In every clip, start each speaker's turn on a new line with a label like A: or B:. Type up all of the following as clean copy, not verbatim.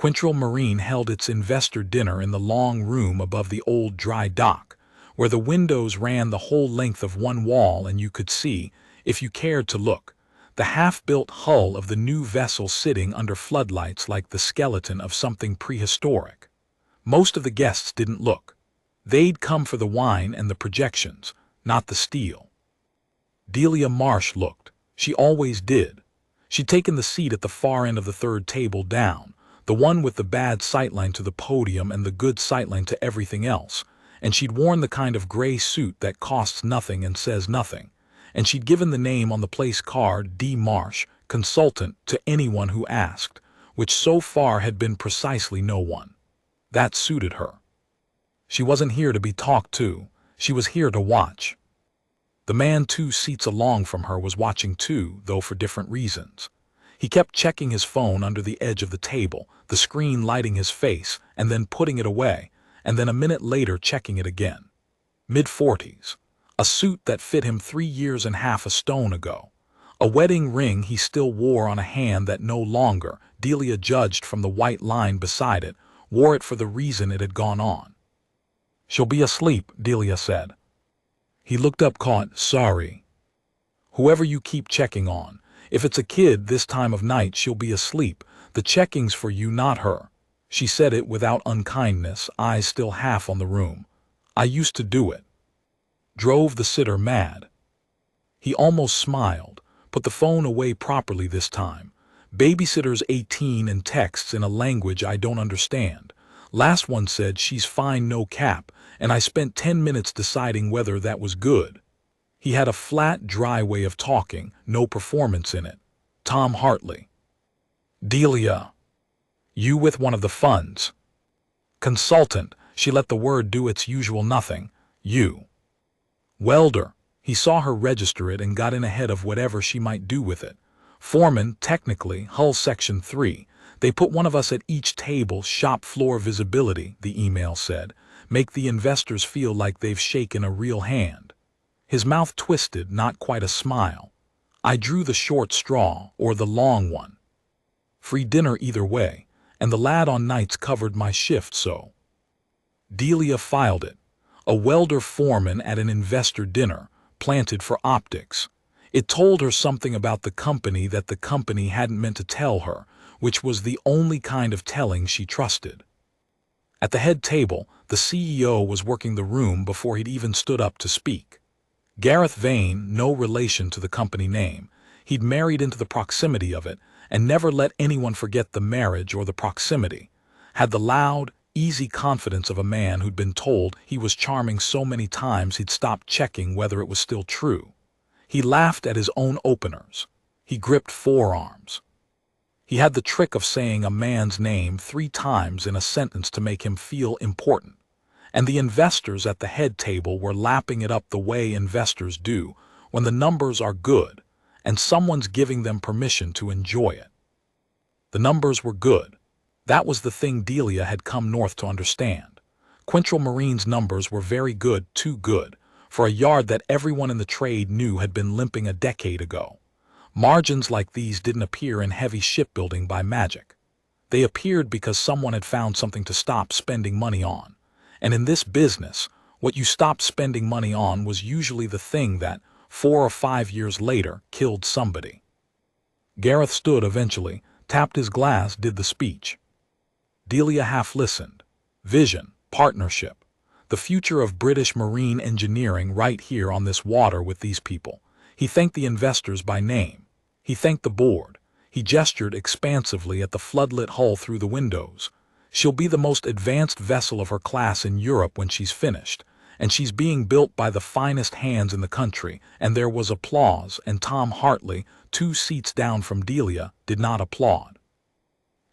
A: Quintrell Marine held its investor dinner in the long room above the old dry dock, where the windows ran the whole length of one wall and you could see, if you cared to look, the half-built hull of the new vessel sitting under floodlights like the skeleton of something prehistoric. Most of the guests didn't look. They'd come for the wine and the projections, not the steel. Delia Marsh looked. She always did. She'd taken the seat at the far end of the third table down, the one with the bad sightline to the podium and the good sightline to everything else, and she'd worn the kind of gray suit that costs nothing and says nothing, and she'd given the name on the place card D. Marsh, consultant, to anyone who asked, which so far had been precisely no one. That suited her. She wasn't here to be talked to, she was here to watch. The man 2 seats along from her was watching too, though for different reasons. He kept checking his phone under the edge of the table, the screen lighting his face, and then putting it away, and then a minute later checking it again. Mid-40s. A suit that fit him 3 years and half a stone ago. A wedding ring he still wore on a hand that no longer, Delia judged from the white line beside it, wore it for the reason it had gone on. "She'll be asleep," Delia said. He looked up, caught, "Sorry. Whoever you keep checking on, if it's a kid this time of night she'll be asleep. The checking's for you, not her." She said it without unkindness, eyes still half on the room. "I used to do it." Drove the sitter mad. He almost smiled, put the phone away properly this time. "Babysitter's 18 and texts in a language I don't understand. Last one said she's fine, no cap, and I spent 10 minutes deciding whether that was good." He had a flat, dry way of talking, no performance in it. Tom Hartley. "Delia. You with one of the funds." "Consultant," she let the word do its usual nothing. "You." "Welder." He saw her register it and got in ahead of whatever she might do with it. "Foreman, technically, hull section 3. They put one of us at each table, shop floor visibility," the email said. "Make the investors feel like they've shaken a real hand." His mouth twisted, not quite a smile. "I drew the short straw, or the long one. Free dinner either way, and the lad on nights covered my shift, so." Delia filed it. A welder foreman at an investor dinner, planted for optics. It told her something about the company that the company hadn't meant to tell her, which was the only kind of telling she trusted. At the head table, the CEO was working the room before he'd even stood up to speak. Gareth Vane, no relation to the company name. He'd married into the proximity of it, and never let anyone forget the marriage or the proximity. Had the loud, easy confidence of a man who'd been told he was charming so many times he'd stopped checking whether it was still true. He laughed at his own openers. He gripped forearms. He had the trick of saying a man's name 3 times in a sentence to make him feel important. And the investors at the head table were lapping it up the way investors do when the numbers are good and someone's giving them permission to enjoy it. The numbers were good. That was the thing Delia had come north to understand. Quintrell Marine's numbers were very good, too good, for a yard that everyone in the trade knew had been limping a decade ago. Margins like these didn't appear in heavy shipbuilding by magic. They appeared because someone had found something to stop spending money on. And in this business, what you stopped spending money on was usually the thing that, 4 or 5 years later, killed somebody. Gareth stood eventually, tapped his glass, did the speech. Delia half listened. Vision, partnership. The future of British marine engineering right here on this water with these people. He thanked the investors by name. He thanked the board. He gestured expansively at the floodlit hull through the windows. "She'll be the most advanced vessel of her class in Europe when she's finished, and she's being built by the finest hands in the country," and there was applause, and Tom Hartley, 2 seats down from Delia, did not applaud.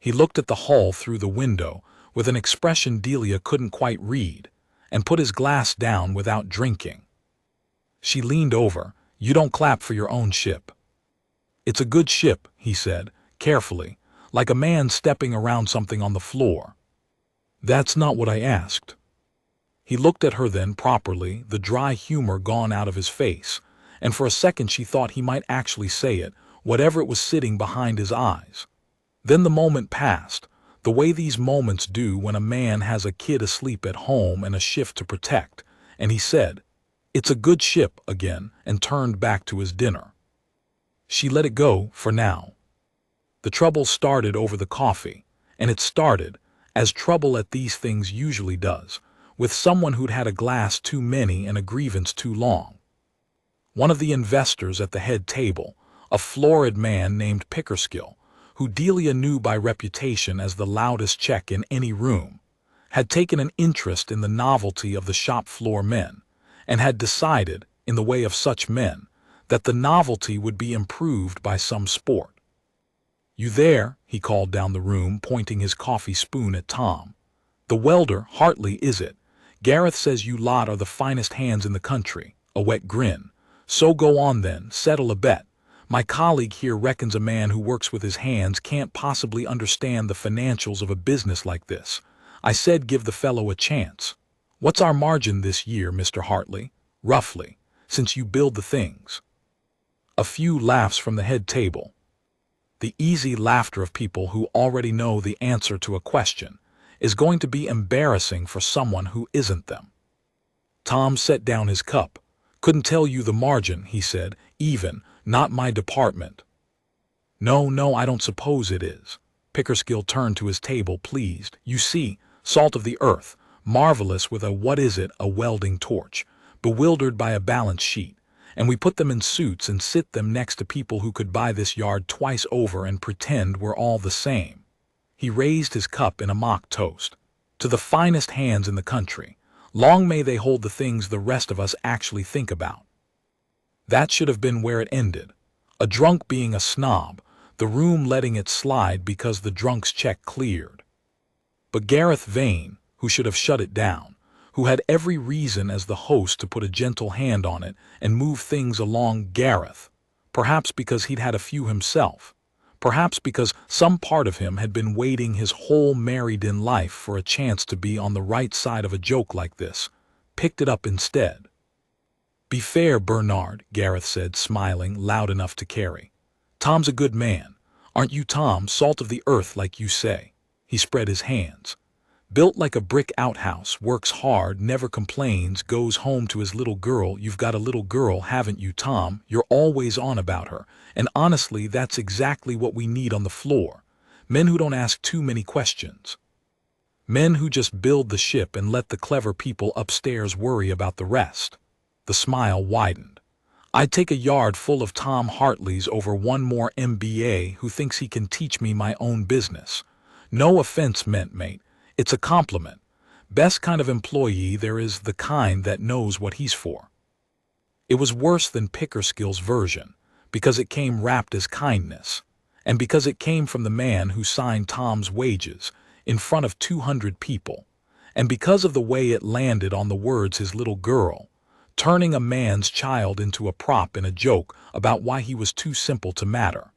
A: He looked at the hull through the window with an expression Delia couldn't quite read, and put his glass down without drinking. She leaned over. "You don't clap for your own ship." "It's a good ship," he said, carefully, like a man stepping around something on the floor. "That's not what I asked." He looked at her then properly, the dry humor gone out of his face, and for a second she thought he might actually say it, whatever it was sitting behind his eyes. Then the moment passed. the way these moments do when a man has a kid asleep at home and a shift to protect, and he said, "It's a good ship," again, and turned back to his dinner. She let it go for now. The trouble started over the coffee, and it started, as trouble at these things usually does, with someone who'd had a glass too many and a grievance too long. One of the investors at the head table, a florid man named Pickersgill, who Delia knew by reputation as the loudest Czech in any room, had taken an interest in the novelty of the shop floor men, and had decided, in the way of such men, that the novelty would be improved by some sport. "You there?" he called down the room, pointing his coffee spoon at Tom. "The welder, Hartley, is it? Gareth says you lot are the finest hands in the country." A wet grin. "So go on then, settle a bet. My colleague here reckons a man who works with his hands can't possibly understand the financials of a business like this. I said give the fellow a chance. What's our margin this year, Mr. Hartley, roughly, since you build the things?" A few laughs from the head table. The easy laughter of people who already know the answer to a question is going to be embarrassing for someone who isn't them. Tom set down his cup. "Couldn't tell you the margin," he said, "even, not my department." No, I don't suppose it is." Pickersgill turned to his table, pleased. "You see, salt of the earth, marvelous with a welding torch, bewildered by a balance sheet, and we put them in suits and sit them next to people who could buy this yard twice over and pretend we're all the same." He raised his cup in a mock toast. "To the finest hands in the country. Long may they hold the things the rest of us actually think about." That should have been where it ended. A drunk being a snob, the room letting it slide because the drunk's check cleared. But Gareth Vane, who should have shut it down, who had every reason as the host to put a gentle hand on it and move things along, Gareth, perhaps because he'd had a few himself, perhaps because some part of him had been waiting his whole married-in life for a chance to be on the right side of a joke like this, picked it up instead. "Be fair, Bernard," Gareth said, smiling loud enough to carry. "Tom's a good man. Aren't you, Tom, salt of the earth like you say?" He spread his hands. "Built like a brick outhouse, works hard, never complains, goes home to his little girl. You've got a little girl, haven't you, Tom? You're always on about her. And honestly, that's exactly what we need on the floor. Men who don't ask too many questions. Men who just build the ship and let the clever people upstairs worry about the rest." The smile widened. "I'd take a yard full of Tom Hartleys over one more MBA who thinks he can teach me my own business. No offense meant, mate. It's a compliment. Best kind of employee there is, the kind that knows what he's for." It was worse than Pickersgill's version, because it came wrapped as kindness, and because it came from the man who signed Tom's wages in front of 200 people, and because of the way it landed on the words "his little girl," turning a man's child into a prop in a joke about why he was too simple to matter.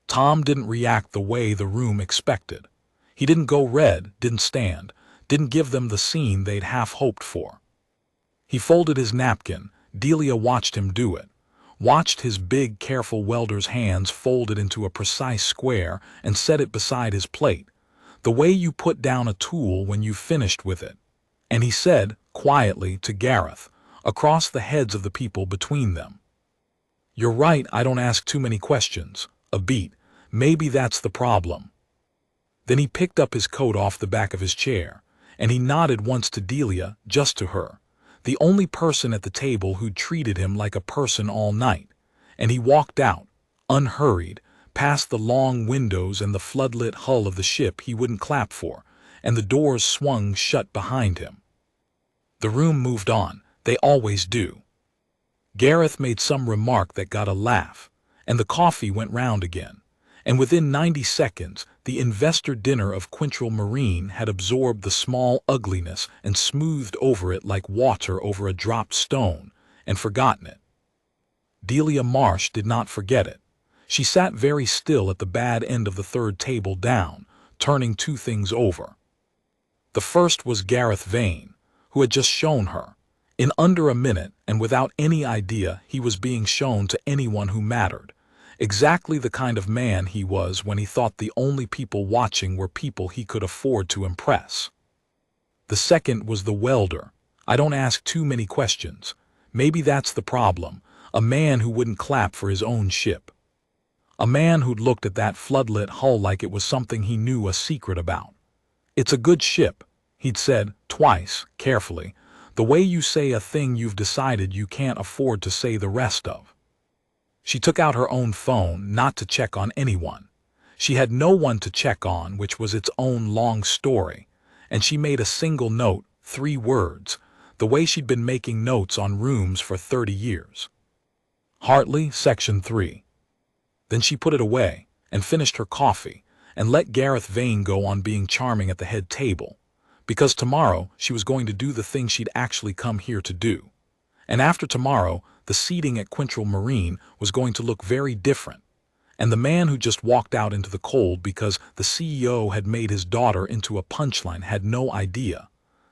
A: Tom didn't react the way the room expected. He didn't go red, didn't stand, didn't give them the scene they'd half hoped for. He folded his napkin. Delia watched him do it, watched his big, careful welder's hands fold it into a precise square and set it beside his plate, the way you put down a tool when you've finished with it. And he said, quietly, to Gareth, across the heads of the people between them, "You're right, I don't ask too many questions. A beat. Maybe that's the problem." Then he picked up his coat off the back of his chair, and he nodded once to Delia, just to her, the only person at the table who'd treated him like a person all night, and he walked out, unhurried, past the long windows and the floodlit hull of the ship he wouldn't clap for, and the doors swung shut behind him. The room moved on. They always do. Gareth made some remark that got a laugh, and the coffee went round again, and within 90 seconds the investor dinner of Quintrell Marine had absorbed the small ugliness and smoothed over it like water over a dropped stone, and forgotten it. Delia Marsh did not forget it. She sat very still at the bad end of the third table down, turning two things over. The first was Gareth Vane, who had just shown her. In under a minute, and without any idea he was being shown to anyone who mattered, Exactly the kind of man he was when he thought the only people watching were people he could afford to impress. The second was the welder. I don't ask too many questions. Maybe that's the problem. A man who wouldn't clap for his own ship. A man who'd looked at that floodlit hull like it was something he knew a secret about. "It's a good ship," he'd said, twice, carefully, the way you say a thing you've decided you can't afford to say the rest of. She took out her own phone, not to check on anyone. She had no one to check on, which was its own long story, and she made a single note, 3 words, the way she'd been making notes on rooms for 30 years. Hartley, Section 3. Then she put it away, and finished her coffee, and let Gareth Vane go on being charming at the head table, because tomorrow she was going to do the thing she'd actually come here to do. And after tomorrow, the seating at Quintrell Marine was going to look very different, and the man who just walked out into the cold because the CEO had made his daughter into a punchline had no idea,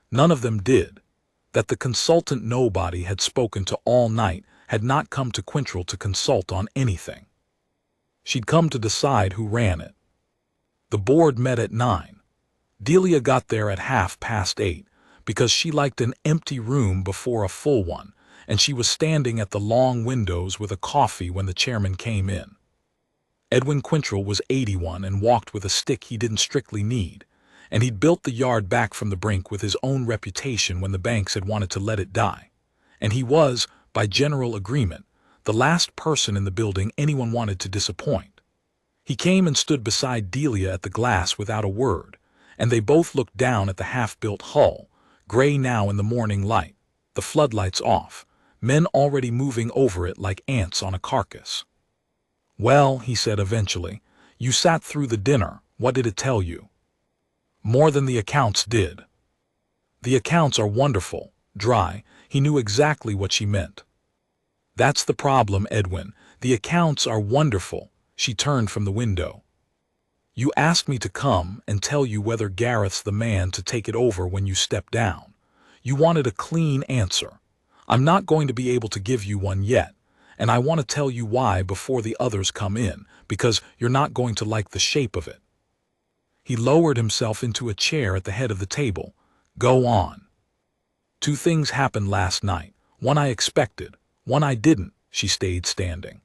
A: none of them did, that the consultant nobody had spoken to all night had not come to Quintrell to consult on anything. She'd come to decide who ran it. The board met at 9. Delia got there at 8:30 because she liked an empty room before a full one, and she was standing at the long windows with a coffee when the chairman came in. Edwin Quintrell was 81 and walked with a stick he didn't strictly need, and he'd built the yard back from the brink with his own reputation when the banks had wanted to let it die. And he was, by general agreement, the last person in the building anyone wanted to disappoint. He came and stood beside Delia at the glass without a word, and they both looked down at the half-built hull, gray now in the morning light, the floodlights off, men already moving over it like ants on a carcass. "Well," he said eventually, "you sat through the dinner. What did it tell you?" "More than the accounts did." "The accounts are wonderful." Dry, he knew exactly what she meant. "That's the problem, Edwin. The accounts are wonderful." She turned from the window. "You asked me to come and tell you whether Gareth's the man to take it over when you step down. You wanted a clean answer. I'm not going to be able to give you one yet, and I want to tell you why before the others come in, because you're not going to like the shape of it." He lowered himself into a chair at the head of the table. "Go on." "2 things happened last night. One I expected, one I didn't." She stayed standing.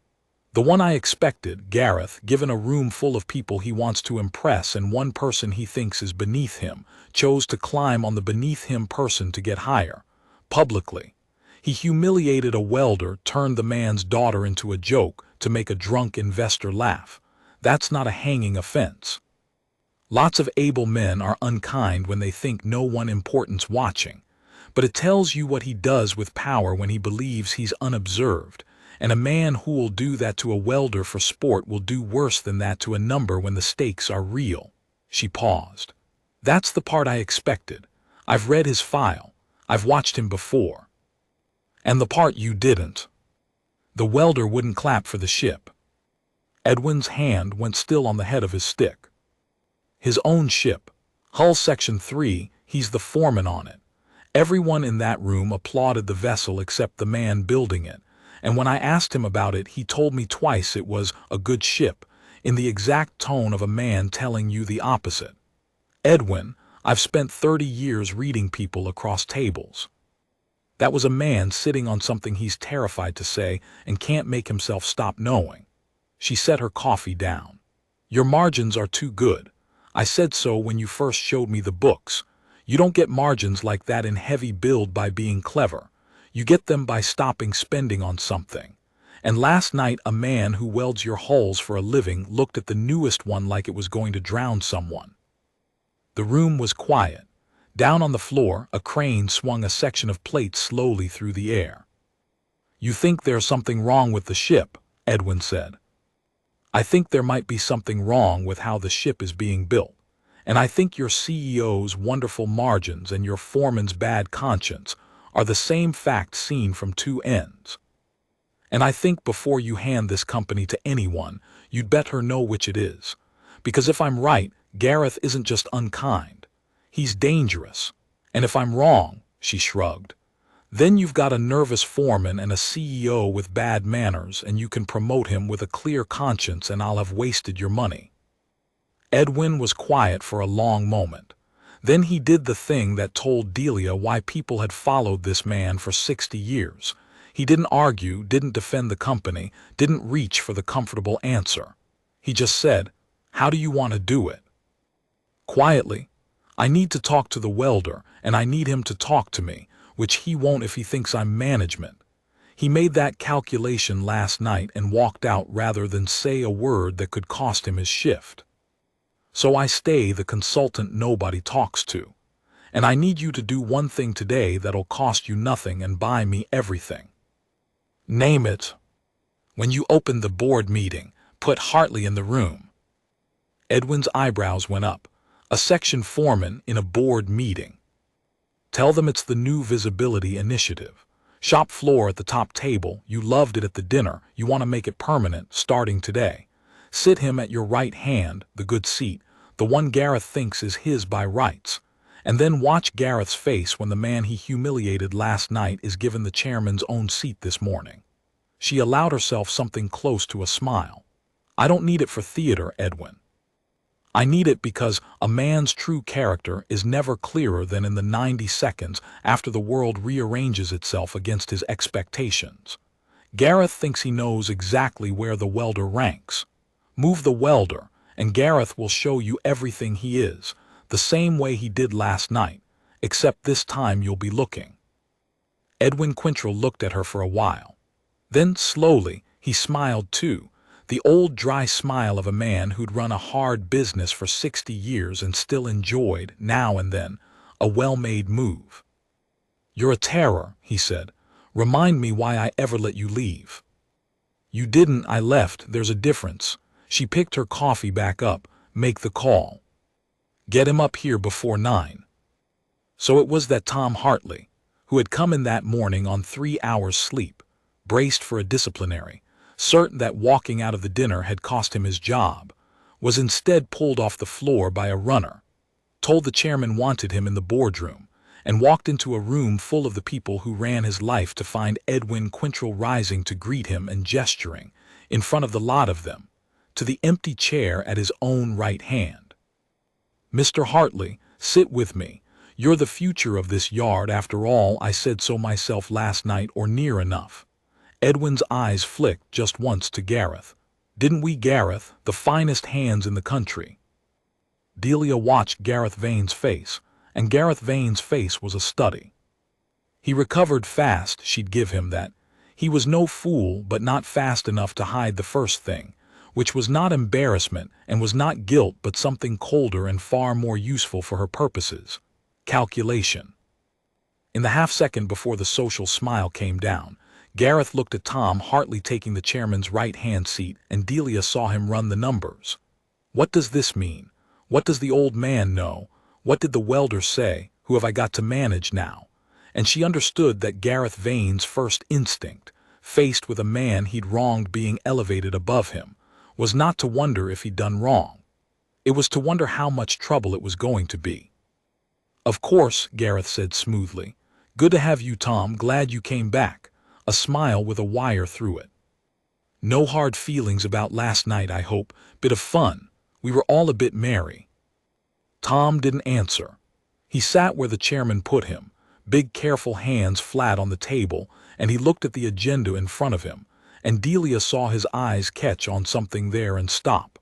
A: "The one I expected, Gareth, given a room full of people he wants to impress and one person he thinks is beneath him, chose to climb on the beneath him person to get higher, publicly. He humiliated a welder, turned the man's daughter into a joke to make a drunk investor laugh. That's not a hanging offense. Lots of able men are unkind when they think no one important's watching, but it tells you what he does with power when he believes he's unobserved, and a man who'll do that to a welder for sport will do worse than that to a number when the stakes are real." She paused. "That's the part I expected. I've read his file. I've watched him before." "And the part you didn't?" "The welder wouldn't clap for the ship." Edwin's hand went still on the head of his stick. "His own ship. Hull Section 3, he's the foreman on it. Everyone in that room applauded the vessel except the man building it, and when I asked him about it he told me twice it was a good ship, in the exact tone of a man telling you the opposite. Edwin, I've spent 30 years reading people across tables. That was a man sitting on something he's terrified to say and can't make himself stop knowing." She set her coffee down. "Your margins are too good. I said so when you first showed me the books. You don't get margins like that in heavy build by being clever. You get them by stopping spending on something. And last night a man who welds your hulls for a living looked at the newest one like it was going to drown someone." The room was quiet. Down on the floor, a crane swung a section of plate slowly through the air. "You think there's something wrong with the ship," Edwin said. "I think there might be something wrong with how the ship is being built, and I think your CEO's wonderful margins and your foreman's bad conscience are the same fact seen from 2 ends. And I think before you hand this company to anyone, you'd better know which it is. Because if I'm right, Gareth isn't just unkind. He's dangerous. And if I'm wrong," she shrugged, Then you've got a nervous foreman and a CEO with bad manners, and you can promote him with a clear conscience, and I'll have wasted your money." Edwin was quiet for a long moment. Then he did the thing that told Delia why people had followed this man for 60 years. He didn't argue, didn't defend the company, didn't reach for the comfortable answer. He just said, "How do you want to do it?" Quietly, "I need to talk to the welder, and I need him to talk to me, which he won't if he thinks I'm management. He made that calculation last night and walked out rather than say a word that could cost him his shift. So I stay the consultant nobody talks to. And I need you to do one thing today that'll cost you nothing and buy me everything." "Name it." "When you open the board meeting, put Hartley in the room." Edwin's eyebrows went up. A section foreman in a board meeting. "Tell them it's the new visibility initiative. Shop floor at the top table, you loved it at the dinner, you want to make it permanent, starting today. Sit him at your right hand, the good seat, the one Gareth thinks is his by rights. And then watch Gareth's face when the man he humiliated last night is given the chairman's own seat this morning." She allowed herself something close to a smile. "I don't need it for theater, Edwin. I need it because a man's true character is never clearer than in the 90 seconds after the world rearranges itself against his expectations. Gareth thinks he knows exactly where the welder ranks. Move the welder, and Gareth will show you everything he is, the same way he did last night, except this time you'll be looking." Edwin Quintrell looked at her for a while. Then, slowly, he smiled too, the old dry smile of a man who'd run a hard business for 60 years and still enjoyed, now and then, a well-made move. "You're a terror," he said. "Remind me why I ever let you leave." "You didn't, I left, there's a difference." She picked her coffee back up. "Make the call. Get him up here before 9. So it was that Tom Hartley, who had come in that morning on 3 hours sleep, braced for a disciplinary, certain that walking out of the dinner had cost him his job, was instead pulled off the floor by a runner, told the chairman wanted him in the boardroom, and walked into a room full of the people who ran his life to find Edwin Quintrell rising to greet him and gesturing, in front of the lot of them, to the empty chair at his own right hand. "Mr. Hartley, sit with me. You're the future of this yard after all. I said so myself last night, or near enough." Edwin's eyes flicked just once to Gareth. "Didn't we, Gareth? The finest hands in the country." Delia watched Gareth Vane's face, and Gareth Vane's face was a study. He recovered fast, she'd give him that. He was no fool, but not fast enough to hide the first thing, which was not embarrassment and was not guilt, but something colder and far more useful for her purposes: calculation. In the half-second before the social smile came down, Gareth looked at Tom Hartley taking the chairman's right-hand seat, and Delia saw him run the numbers. What does this mean? What does the old man know? What did the welder say? Who have I got to manage now? And she understood that Gareth Vane's first instinct, faced with a man he'd wronged being elevated above him, was not to wonder if he'd done wrong. It was to wonder how much trouble it was going to be. "Of course," Gareth said smoothly. "Good to have you, Tom. Glad you came back." A smile with a wire through it. "No hard feelings about last night, I hope. Bit of fun. We were all a bit merry." Tom didn't answer. He sat where the chairman put him, big careful hands flat on the table, and he looked at the agenda in front of him, and Delia saw his eyes catch on something there and stop.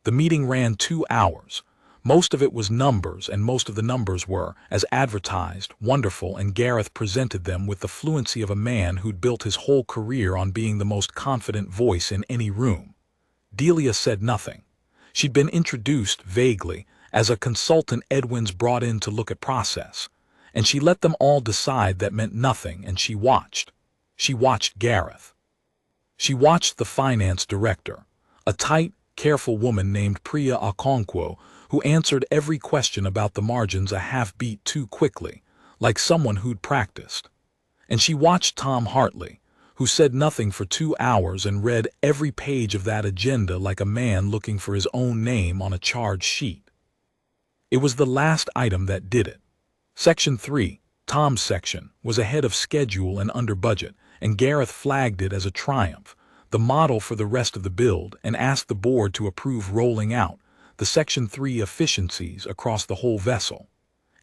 A: The meeting ran 2 hours. Most of it was numbers, and most of the numbers were, as advertised, wonderful, and Gareth presented them with the fluency of a man who'd built his whole career on being the most confident voice in any room. Delia said nothing. She'd been introduced, vaguely, as a consultant Edwin's brought in to look at process, and she let them all decide that meant nothing, and she watched. She watched Gareth. She watched the finance director, a tight, careful woman named Priya Okonkwo, who answered every question about the margins a half-beat too quickly, like someone who'd practiced. And she watched Tom Hartley, who said nothing for 2 hours and read every page of that agenda like a man looking for his own name on a charge sheet. It was the last item that did it. Section 3, Tom's section was ahead of schedule and under budget, and Gareth flagged it as a triumph, the model for the rest of the build, and asked the board to approve rolling out the Section 3 efficiencies across the whole vessel.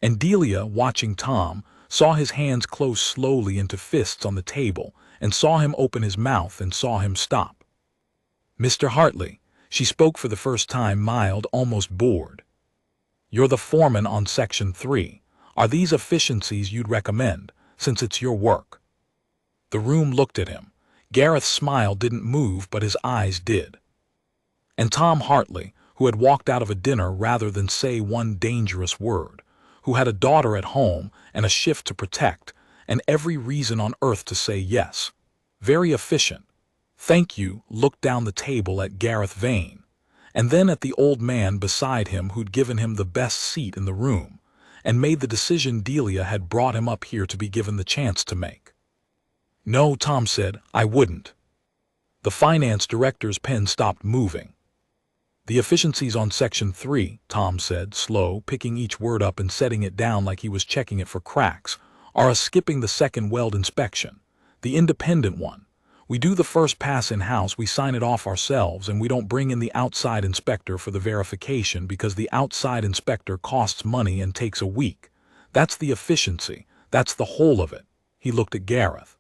A: And Delia, watching Tom, saw his hands close slowly into fists on the table, and saw him open his mouth and saw him stop. "Mr. Hartley," she spoke for the first time, mild, almost bored. "You're the foreman on Section 3. Are these efficiencies you'd recommend, since it's your work?" The room looked at him. Gareth's smile didn't move, but his eyes did. And Tom Hartley, who had walked out of a dinner rather than say one dangerous word, who had a daughter at home and a shift to protect, and every reason on earth to say yes. Very efficient. "Thank you," looked down the table at Gareth Vane, and then at the old man beside him who'd given him the best seat in the room, and made the decision Delia had brought him up here to be given the chance to make. "No," Tom said, "I wouldn't." The finance director's pen stopped moving. "The efficiencies on Section 3, Tom said, slow, picking each word up and setting it down like he was checking it for cracks, are us skipping the second weld inspection, the independent one. We do the first pass in-house, we sign it off ourselves, and we don't bring in the outside inspector for the verification because the outside inspector costs money and takes a week. That's the efficiency. That's the whole of it." He looked at Gareth.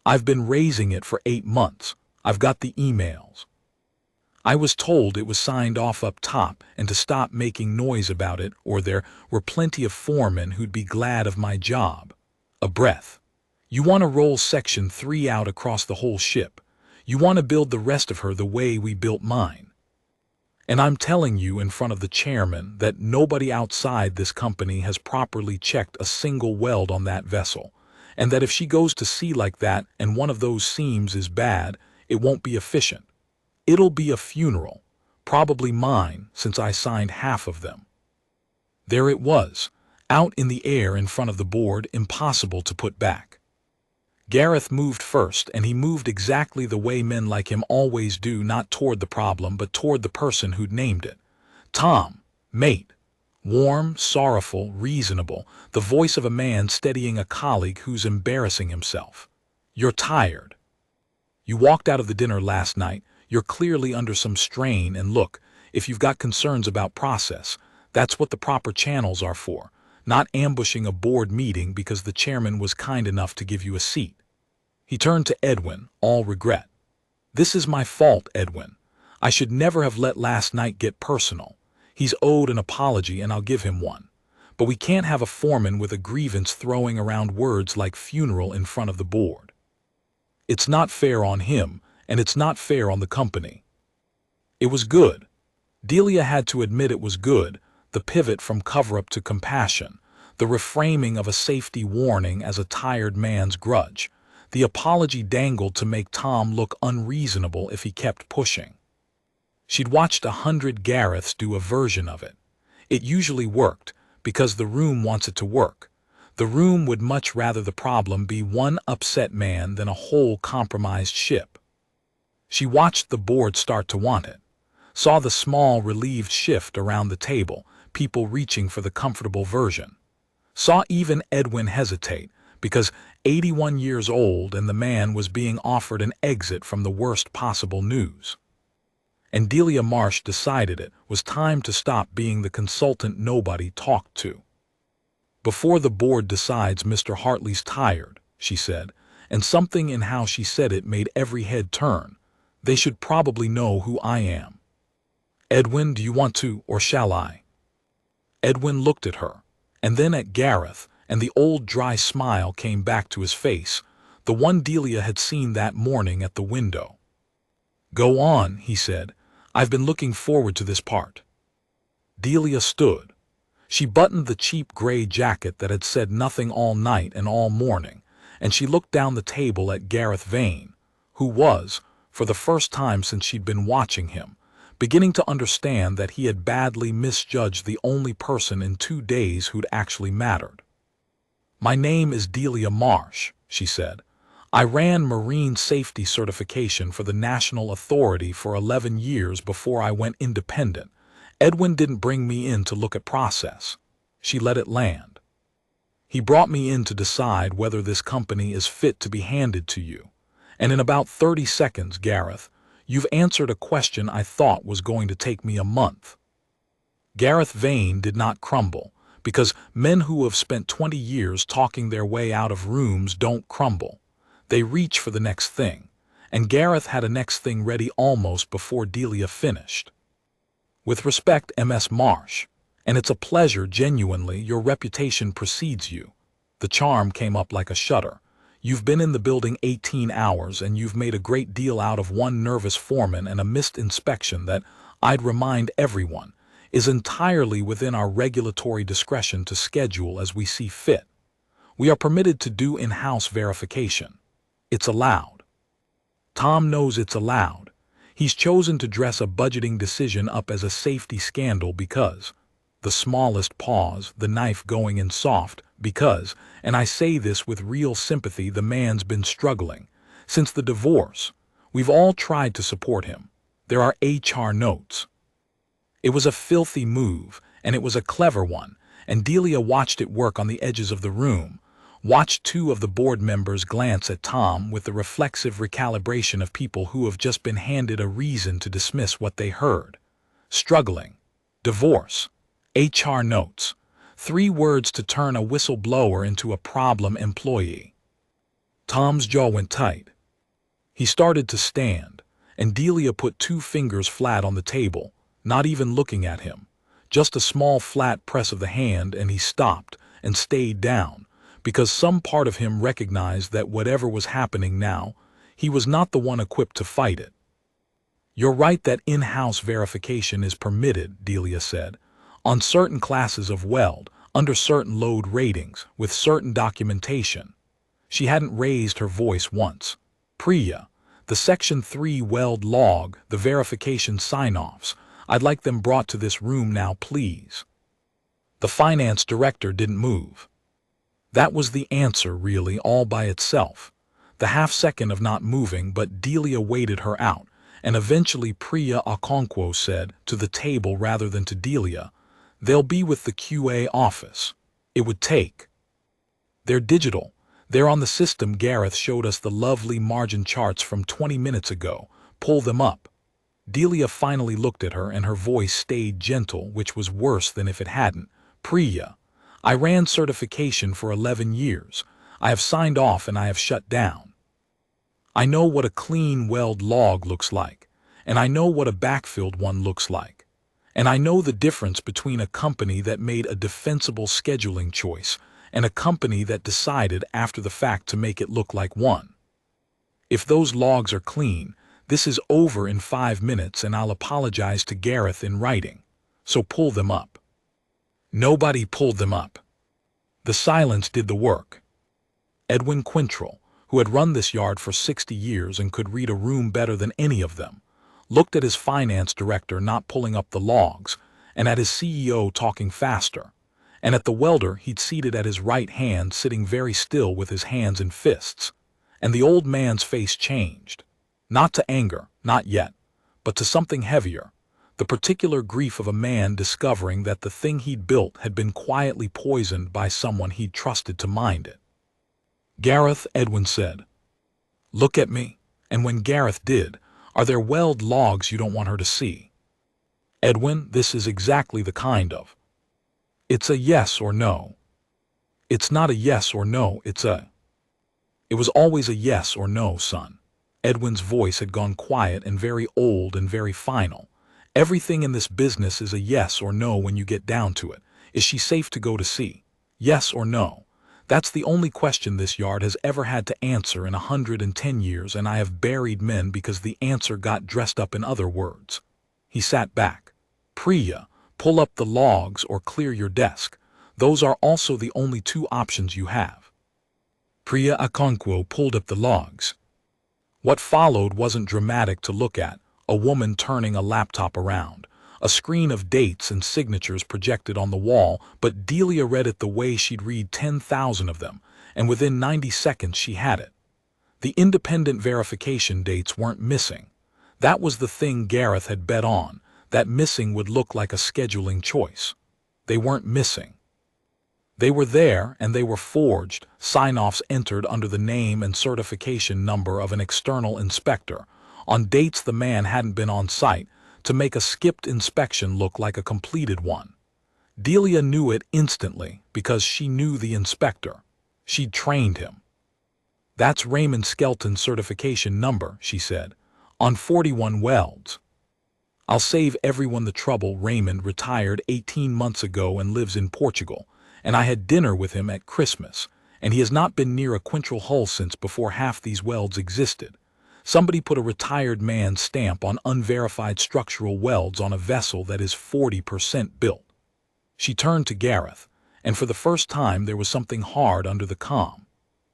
A: "I've been raising it for 8 months. I've got the emails. I was told it was signed off up top and to stop making noise about it, or there were plenty of foremen who'd be glad of my job." A breath. "You want to roll Section 3 out across the whole ship. You want to build the rest of her the way we built mine. And I'm telling you in front of the chairman that nobody outside this company has properly checked a single weld on that vessel, and that if she goes to sea like that and one of those seams is bad, it won't be efficient. It'll be a funeral, probably mine, since I signed half of them." There it was, out in the air in front of the board, impossible to put back. Gareth moved first, and he moved exactly the way men like him always do, not toward the problem, but toward the person who'd named it. "Tom, mate." Warm, sorrowful, reasonable, the voice of a man steadying a colleague who's embarrassing himself. "You're tired. You walked out of the dinner last night. You're clearly under some strain, and look, if you've got concerns about process, that's what the proper channels are for, not ambushing a board meeting because the chairman was kind enough to give you a seat." He turned to Edwin, all regret. "This is my fault, Edwin. I should never have let last night get personal. He's owed an apology, and I'll give him one. But we can't have a foreman with a grievance throwing around words like funeral in front of the board. It's not fair on him, and it's not fair on the company." It was good. Delia had to admit it was good, the pivot from cover-up to compassion, the reframing of a safety warning as a tired man's grudge, the apology dangled to make Tom look unreasonable if he kept pushing. She'd watched 100 Gareths do a version of it. It usually worked, because the room wants it to work. The room would much rather the problem be one upset man than a whole compromised ship. She watched the board start to want it, saw the small relieved shift around the table, people reaching for the comfortable version. Saw even Edwin hesitate, because 81 years old and the man was being offered an exit from the worst possible news. And Delia Marsh decided it was time to stop being the consultant nobody talked to. "Before the board decides Mr. Hartley's tired," she said, and something in how she said it made every head turn, "they should probably know who I am. Edwin, do you want to, or shall I?" Edwin looked at her, and then at Gareth, and the old dry smile came back to his face, the one Delia had seen that morning at the window. "Go on," he said. "I've been looking forward to this part." Delia stood. She buttoned the cheap gray jacket that had said nothing all night and all morning, and she looked down the table at Gareth Vane, who was, for the first time since she'd been watching him, beginning to understand that he had badly misjudged the only person in 2 days who'd actually mattered. "My name is Delia Marsh," she said. "I ran marine safety certification for the National Authority for 11 years before I went independent. Edwin didn't bring me in to look at process." She let it land. He brought me in to decide whether this company is fit to be handed to you. And in about 30 seconds, Gareth, you've answered a question I thought was going to take me a month." Gareth Vane did not crumble, because men who have spent 20 years talking their way out of rooms don't crumble. They reach for the next thing, and Gareth had a next thing ready almost before Delia finished. "With respect, MS Marsh, and it's a pleasure, genuinely, your reputation precedes you." The charm came up like a shudder. "You've been in the building 18 hours, and you've made a great deal out of one nervous foreman and a missed inspection that, I'd remind everyone, is entirely within our regulatory discretion to schedule as we see fit. We are permitted to do in-house verification. It's allowed. Tom knows it's allowed. He's chosen to dress a budgeting decision up as a safety scandal because, the smallest pause, the knife going in soft, because, and I say this with real sympathy, the man's been struggling. Since the divorce, we've all tried to support him. There are HR notes. It was a filthy move, and it was a clever one, and Delia watched it work on the edges of the room, watched two of the board members glance at Tom with the reflexive recalibration of people who have just been handed a reason to dismiss what they heard. Struggling. Divorce. HR notes. 3 words to turn a whistleblower into a problem employee. Tom's jaw went tight. He started to stand, and Delia put 2 fingers flat on the table, not even looking at him. Just a small flat press of the hand, and he stopped and stayed down, because some part of him recognized that whatever was happening now, he was not the one equipped to fight it. "You're right that in-house verification is permitted," Delia said, "on certain classes of weld, under certain load ratings, with certain documentation." She hadn't raised her voice once. "Priya, the Section 3 weld log, the verification sign-offs, I'd like them brought to this room now, please." The finance director didn't move. That was the answer, really, all by itself. The half-second of not moving, but Delia waited her out, and eventually Priya Okonkwo said, to the table rather than to Delia, "They'll be with the QA office. It would take. They're digital. They're on the system. Gareth showed us the lovely margin charts from 20 minutes ago. Pull them up." Delia finally looked at her, and her voice stayed gentle, which was worse than if it hadn't. "Priya, I ran certification for 11 years. I have signed off and I have shut down. I know what a clean weld log looks like, and I know what a backfilled one looks like. And I know the difference between a company that made a defensible scheduling choice and a company that decided after the fact to make it look like one. If those logs are clean, this is over in 5 minutes, and I'll apologize to Gareth in writing. So pull them up." Nobody pulled them up. The silence did the work. Edwin Quintrell, who had run this yard for 60 years and could read a room better than any of them, looked at his finance director not pulling up the logs, and at his CEO talking faster, and at the welder he'd seated at his right hand sitting very still with his hands in fists, and the old man's face changed. Not to anger, not yet, but to something heavier, the particular grief of a man discovering that the thing he'd built had been quietly poisoned by someone he'd trusted to mind it. "Gareth," Edwin said, "look at me," and when Gareth did, "Are there weld logs you don't want her to see?" "Edwin, this is exactly the kind of." "It's a yes or no." "It's not a yes or no, it's a..." "It was always a yes or no, son." Edwin's voice had gone quiet and very old and very final. "Everything in this business is a yes or no when you get down to it. Is she safe to go to sea? Yes or no? That's the only question this yard has ever had to answer in 110 years, and I have buried men because the answer got dressed up in other words." He sat back. "Priya, pull up the logs or clear your desk. Those are also the only 2 options you have." Priya Okonkwo pulled up the logs. What followed wasn't dramatic to look at, a woman turning a laptop around, a screen of dates and signatures projected on the wall, but Delia read it the way she'd read 10,000 of them, and within 90 seconds she had it. The independent verification dates weren't missing. That was the thing Gareth had bet on, that missing would look like a scheduling choice. They weren't missing. They were there, and they were forged, sign-offs entered under the name and certification number of an external inspector, on dates the man hadn't been on site, to make a skipped inspection look like a completed one. Delia knew it instantly because she knew the inspector. She'd trained him. "That's Raymond Skelton's certification number," she said, "on 41 welds. I'll save everyone the trouble. Raymond retired 18 months ago and lives in Portugal, and I had dinner with him at Christmas, and he has not been near a Quintrell hull since before half these welds existed. Somebody put a retired man's stamp on unverified structural welds on a vessel that is 40% built." She turned to Gareth, and for the first time there was something hard under the calm.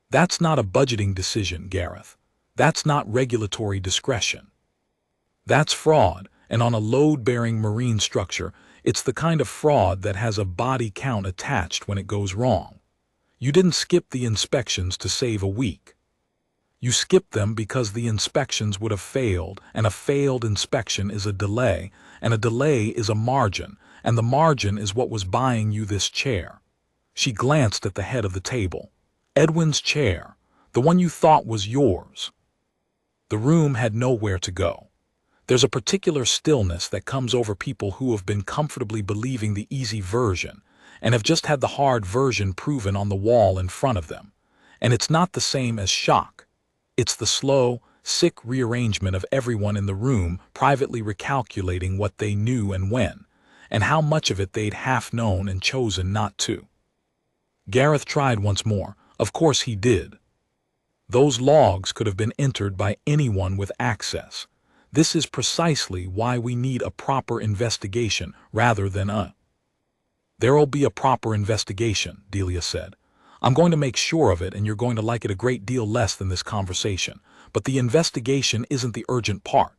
A: "That's not a budgeting decision, Gareth. That's not regulatory discretion. That's fraud, and on a load-bearing marine structure, it's the kind of fraud that has a body count attached when it goes wrong. You didn't skip the inspections to save a week. You skipped them because the inspections would have failed, and a failed inspection is a delay, and a delay is a margin, and the margin is what was buying you this chair." She glanced at the head of the table. "Edwin's chair, the one you thought was yours." The room had nowhere to go. There's a particular stillness that comes over people who have been comfortably believing the easy version and have just had the hard version proven on the wall in front of them. And it's not the same as shock. It's the slow, sick rearrangement of everyone in the room privately recalculating what they knew and when, and how much of it they'd half known and chosen not to. Gareth tried once more. Of course he did. Those logs could have been entered by anyone with access. This is precisely why we need a proper investigation rather than a... "There'll be a proper investigation," Delia said. "I'm going to make sure of it, and you're going to like it a great deal less than this conversation. But the investigation isn't the urgent part."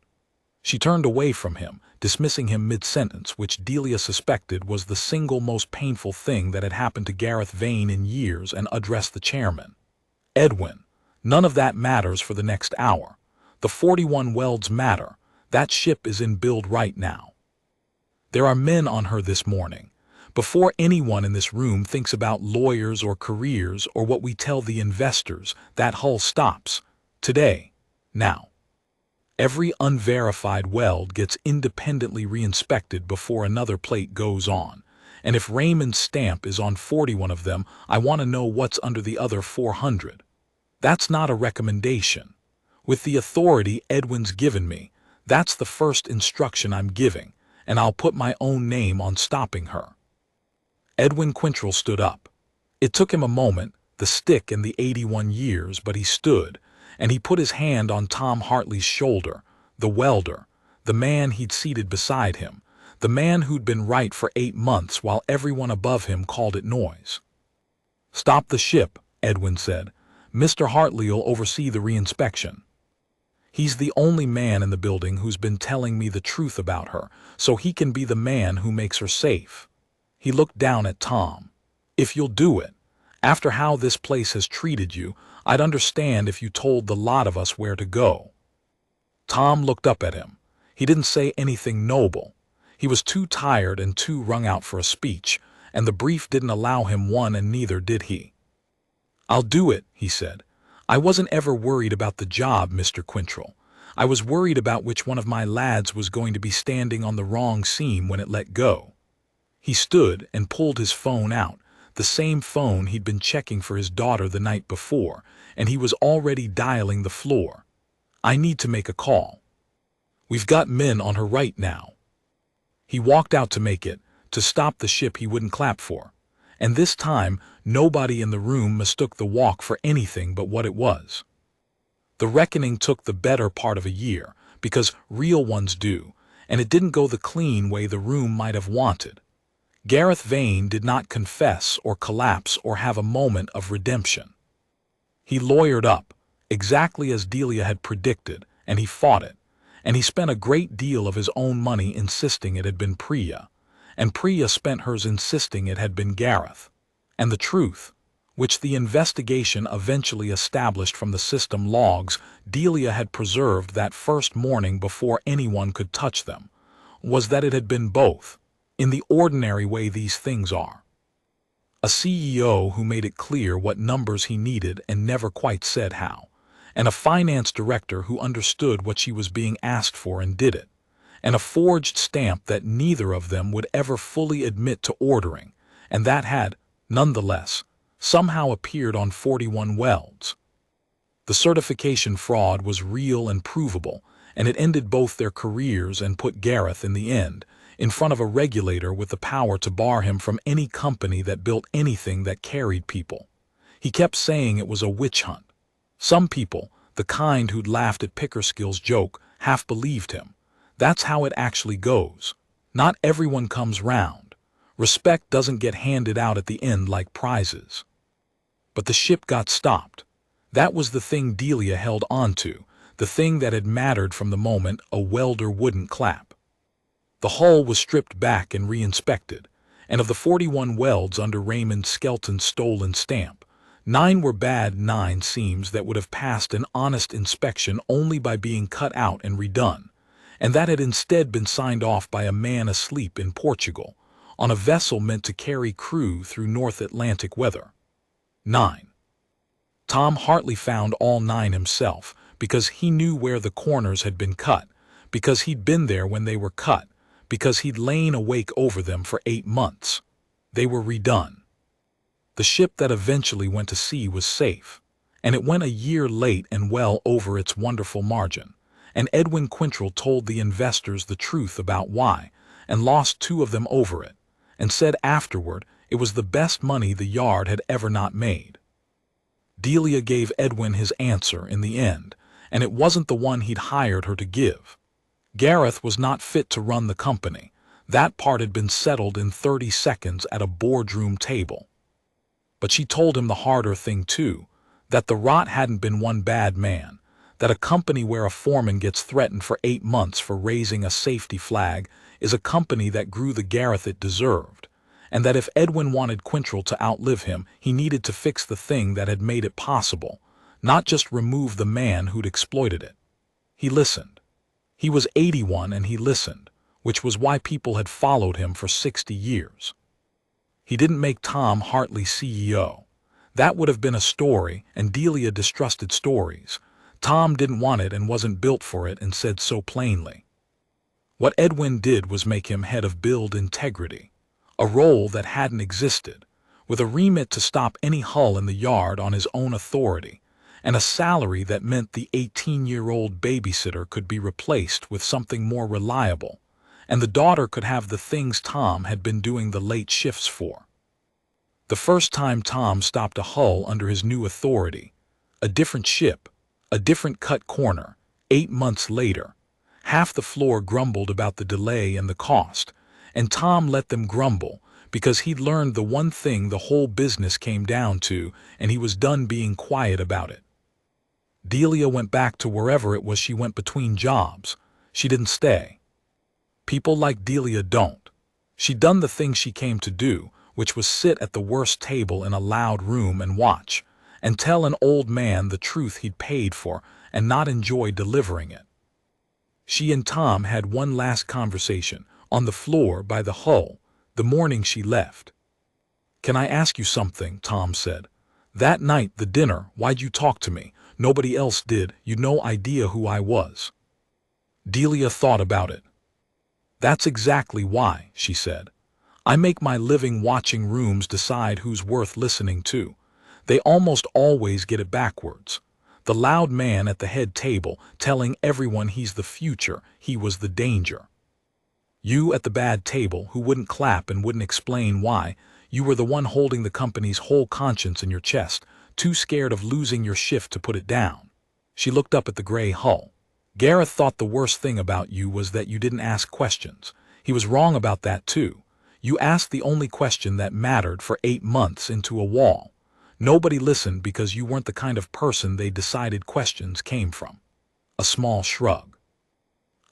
A: She turned away from him, dismissing him mid-sentence, which Delia suspected was the single most painful thing that had happened to Gareth Vane in years, and addressed the chairman. "Edwin, none of that matters for the next hour. The 41 welds matter. That ship is in build right now. There are men on her this morning. Before anyone in this room thinks about lawyers or careers or what we tell the investors, that hull stops. Today. Now. Every unverified weld gets independently re-inspected before another plate goes on. And if Raymond's stamp is on 41 of them, I want to know what's under the other 400. That's not a recommendation. With the authority Edwin's given me, that's the first instruction I'm giving, and I'll put my own name on stopping her." Edwin Quintrell stood up. It took him a moment, the stick and the 81 years, but he stood, and he put his hand on Tom Hartley's shoulder, the welder, the man he'd seated beside him, the man who'd been right for 8 months while everyone above him called it noise. "Stop the ship," Edwin said. "Mr. Hartley'll oversee the reinspection. He's the only man in the building who's been telling me the truth about her, so he can be the man who makes her safe." He looked down at Tom. "If you'll do it, after how this place has treated you, I'd understand if you told the lot of us where to go." Tom looked up at him. He didn't say anything noble. He was too tired and too wrung out for a speech, and the brief didn't allow him one, and neither did he. "I'll do it," he said. "I wasn't ever worried about the job, Mr. Quintrell. I was worried about which one of my lads was going to be standing on the wrong seam when it let go." He stood and pulled his phone out, the same phone he'd been checking for his daughter the night before, and he was already dialing the floor. "I need to make a call. We've got men on her right now." He walked out to make it, to stop the ship he wouldn't clap for. And this time, nobody in the room mistook the walk for anything but what it was. The reckoning took the better part of a year, because real ones do, and it didn't go the clean way the room might have wanted. Gareth Vane did not confess or collapse or have a moment of redemption. He lawyered up, exactly as Delia had predicted, and he fought it, and he spent a great deal of his own money insisting it had been Priya, and Priya spent hers insisting it had been Gareth. And the truth, which the investigation eventually established from the system logs Delia had preserved that first morning before anyone could touch them, was that it had been both, in the ordinary way these things are. A CEO who made it clear what numbers he needed and never quite said how, and a finance director who understood what she was being asked for and did it, and a forged stamp that neither of them would ever fully admit to ordering, and that had, nonetheless, somehow appeared on 41 welds. The certification fraud was real and provable, and it ended both their careers and put Gareth, in the end, in front of a regulator with the power to bar him from any company that built anything that carried people. He kept saying it was a witch hunt. Some people, the kind who'd laughed at Pickersgill's joke, half believed him. That's how it actually goes. Not everyone comes round. Respect doesn't get handed out at the end like prizes. But the ship got stopped. That was the thing Delia held onto, the thing that had mattered from the moment a welder wouldn't clap. The hull was stripped back and re-inspected, and of the 41 welds under Raymond Skelton's stolen stamp, 9 were bad 9 seams that would have passed an honest inspection only by being cut out and redone, and that had instead been signed off by a man asleep in Portugal, on a vessel meant to carry crew through North Atlantic weather. 9. Tom Hartley found all 9 himself, because he knew where the corners had been cut, because he'd been there when they were cut, because he'd lain awake over them for 8 months. They were redone. The ship that eventually went to sea was safe, and it went a year late and well over its wonderful margin, and Edwin Quintrell told the investors the truth about why, and lost 2 of them over it, and said afterward it was the best money the yard had ever not made. Delia gave Edwin his answer in the end, and it wasn't the one he'd hired her to give. Gareth was not fit to run the company. That part had been settled in 30 seconds at a boardroom table. But she told him the harder thing too, that the rot hadn't been one bad man, that a company where a foreman gets threatened for 8 months for raising a safety flag is a company that grew the Gareth it deserved, and that if Edwin wanted Quintrell to outlive him, he needed to fix the thing that had made it possible, not just remove the man who'd exploited it. He listened. He was 81 and he listened, which was why people had followed him for 60 years. He didn't make Tom Hartley CEO. That would have been a story, and Delia distrusted stories. Tom didn't want it and wasn't built for it and said so plainly. What Edwin did was make him head of Build Integrity, a role that hadn't existed, with a remit to stop any hull in the yard on his own authority, and a salary that meant the 18-year-old babysitter could be replaced with something more reliable, and the daughter could have the things Tom had been doing the late shifts for. The first time Tom stopped a hull under his new authority, a different ship, a different cut corner, 8 months later, half the floor grumbled about the delay and the cost, and Tom let them grumble because he'd learned the one thing the whole business came down to, and he was done being quiet about it. Delia went back to wherever it was she went between jobs. She didn't stay. People like Delia don't. She'd done the thing she came to do, which was sit at the worst table in a loud room and watch, and tell an old man the truth he'd paid for and not enjoy delivering it. She and Tom had one last conversation, on the floor by the hull, the morning she left. "Can I ask you something?" Tom said. "That night, the dinner, why'd you talk to me? Nobody else did. You'd no idea who I was." Delia thought about it. "That's exactly why," she said. "I make my living watching rooms decide who's worth listening to. They almost always get it backwards. The loud man at the head table telling everyone he's the future, he was the danger. You at the bad table who wouldn't clap and wouldn't explain why, you were the one holding the company's whole conscience in your chest, too scared of losing your shift to put it down." She looked up at the gray hull. "Gareth thought the worst thing about you was that you didn't ask questions. He was wrong about that too. You asked the only question that mattered for 8 months into a wall. Nobody listened because you weren't the kind of person they decided questions came from." A small shrug.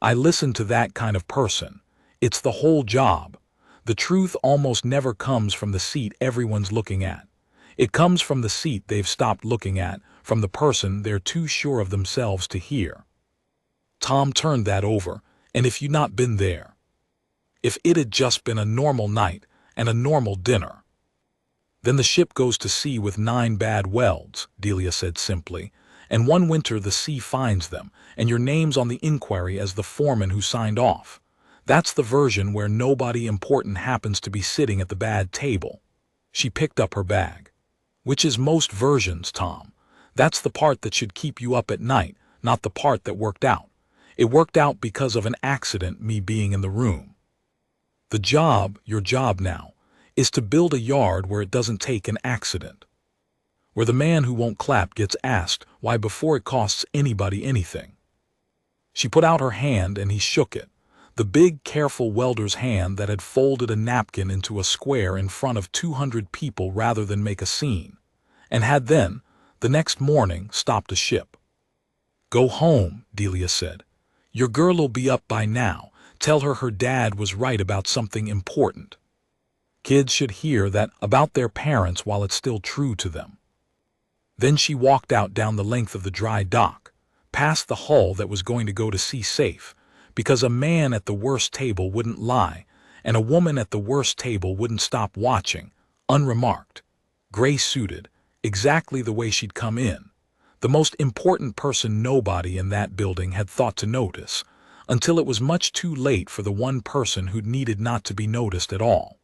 A: "I listened to that kind of person. It's the whole job. The truth almost never comes from the seat everyone's looking at. It comes from the seat they've stopped looking at, from the person they're too sure of themselves to hear." Tom turned that over, and if you'd not been there. If it had just been a normal night and a normal dinner. Then the ship goes to sea with 9 bad welds, Delia said simply, and one winter the sea finds them, and your name's on the inquiry as the foreman who signed off. That's the version where nobody important happens to be sitting at the bad table. She picked up her bag. Which is most versions, Tom. That's the part that should keep you up at night, not the part that worked out. It worked out because of an accident, me being in the room. The job, your job now, is to build a yard where it doesn't take an accident. Where the man who won't clap gets asked why before it costs anybody anything. She put out her hand and he shook it, the big, careful welder's hand that had folded a napkin into a square in front of 200 people rather than make a scene, and had then, the next morning, stopped a ship. Go home, Delia said. Your girl'll be up by now. Tell her her dad was right about something important. Kids should hear that about their parents while it's still true to them. Then she walked out down the length of the dry dock, past the hull that was going to go to sea safe, because a man at the worst table wouldn't lie, and a woman at the worst table wouldn't stop watching, unremarked, gray-suited, exactly the way she'd come in, the most important person nobody in that building had thought to notice, until it was much too late for the one person who'd needed not to be noticed at all.